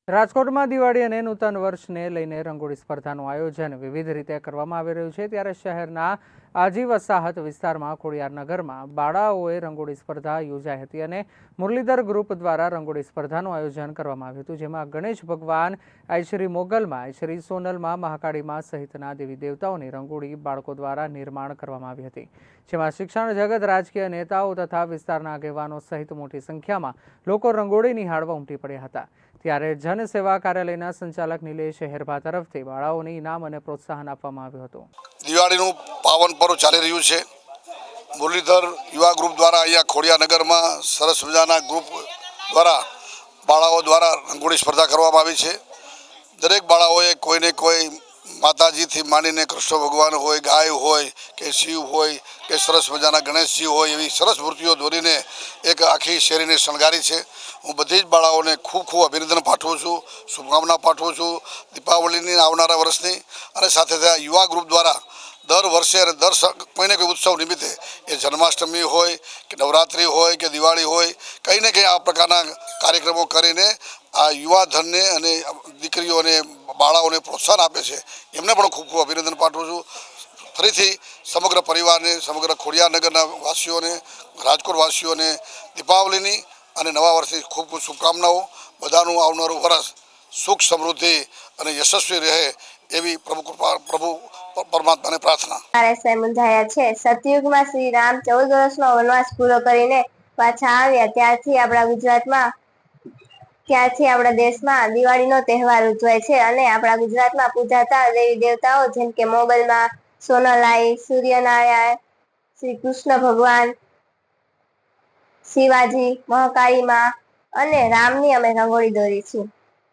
રાજકોટમાં દિવાળી અને નૂતન વર્ષને લઈને રંગોળી સ્પર્ધાનું આયોજન વિવિધ રીતે કરવામાં આવી રહ્યું છે, ત્યારે શહેરના આજી વસાહત વિસ્તારમાં ખોડિયારનગરમાં બાળાઓએ રંગોળી સ્પર્ધા યોજાઈ હતી અને મુરલીધર ગ્રુપ દ્વારા રંગોળી સ્પર્ધાનું આયોજન કરવામાં આવ્યું હતું, જેમાં ગણેશ ભગવાન, આઈશ્રી મોગલમાં, આઈશ્રી સોનલમાં, મહાકાળીમાં સહિતના દેવી દેવતાઓની રંગોળી બાળકો દ્વારા નિર્માણ કરવામાં આવી હતી, જેમાં શિક્ષણ જગત, રાજકીય નેતાઓ તથા વિસ્તારના આગેવાનો સહિત મોટી સંખ્યામાં લોકો રંગોળી નિહાળવા ઉમટી પડ્યા હતા। ત્યારે જનસેવા કાર્યાલયના સંચાલક નિલેશ હેરભા તરફથી બાળાઓને ઇનામ અને પ્રોત્સાહન આપવામાં આવ્યું હતું। દિવાળીનું પાવન પર્વ ચાલી રહ્યું છે। મુરલીધર યુવા ગ્રુપ દ્વારા અહીંયા ખોડિયારનગરમાં સરસ મજાના ગ્રુપ દ્વારા બાળાઓ દ્વારા રંગોળી સ્પર્ધા કરવામાં આવી છે। દરેક બાળાઓએ કોઈને કોઈ માતાજીથી માંડીને કૃષ્ણ ભગવાન હોય, ગાય હોય કે શિવ હોય કે સરસ મજાના ગણેશજી હોય એવી સરસ મૂર્તિઓ દોરીને એક આખી શેરીને શણગારી છે। હું બધી જ બાળાઓને ખૂબ ખૂબ અભિનંદન પાઠવું છું, શુભકામના પાઠવું છું દીપાવલીની આવનારા વર્ષની। અને સાથે સાથે યુવા ગ્રુપ દ્વારા દર વર્ષે અને કોઈને કોઈ ઉત્સવ નિમિત્તે એ જન્માષ્ટમી હોય કે નવરાત્રિ હોય કે દિવાળી હોય કંઈ ને કંઈ આ પ્રકારના કાર્યક્રમો કરીને આ યુવા ધનને અને દીકરીઓને બાળાઓને પ્રોત્સાહન આપે છે। એમને પણ ખૂબ ખૂબ અભિનંદન પાઠવું છું। ફરીથી સમગ્ર પરિવારને, સમગ્ર ખોડિયારનગરના વાસીઓને, રાજકોટ વાસીઓને દીપાવલીની અને નવા વર્ષની ખૂબ ખૂબ શુભકામનાઓ। બધાનું આવનારું વર્ષ સુખ, સમૃદ્ધિ અને યશસ્વી રહે એવી પ્રભુ પરમાત્માને પ્રાર્થના। મૂંઝાયા છે। સતયુગમાં શ્રી રામ 14 વર્ષનો વનવાસ પૂરો કરીને પાછા આવ્યા ત્યારથી આપણા દેશમાં દિવાળીનો તહેવાર ઉજવાય છે અને આપણા ગુજરાતમાં પૂજાતા દેવી દેવતાઓ જેમ કે મોગલમાં, સોનલાઈ, સૂર્યનારાયણ, શ્રી કૃષ્ણ ભગવાન, શિવાજી, મહાકાળીમાં અને રામની અમે રંગોળી દોરી છે।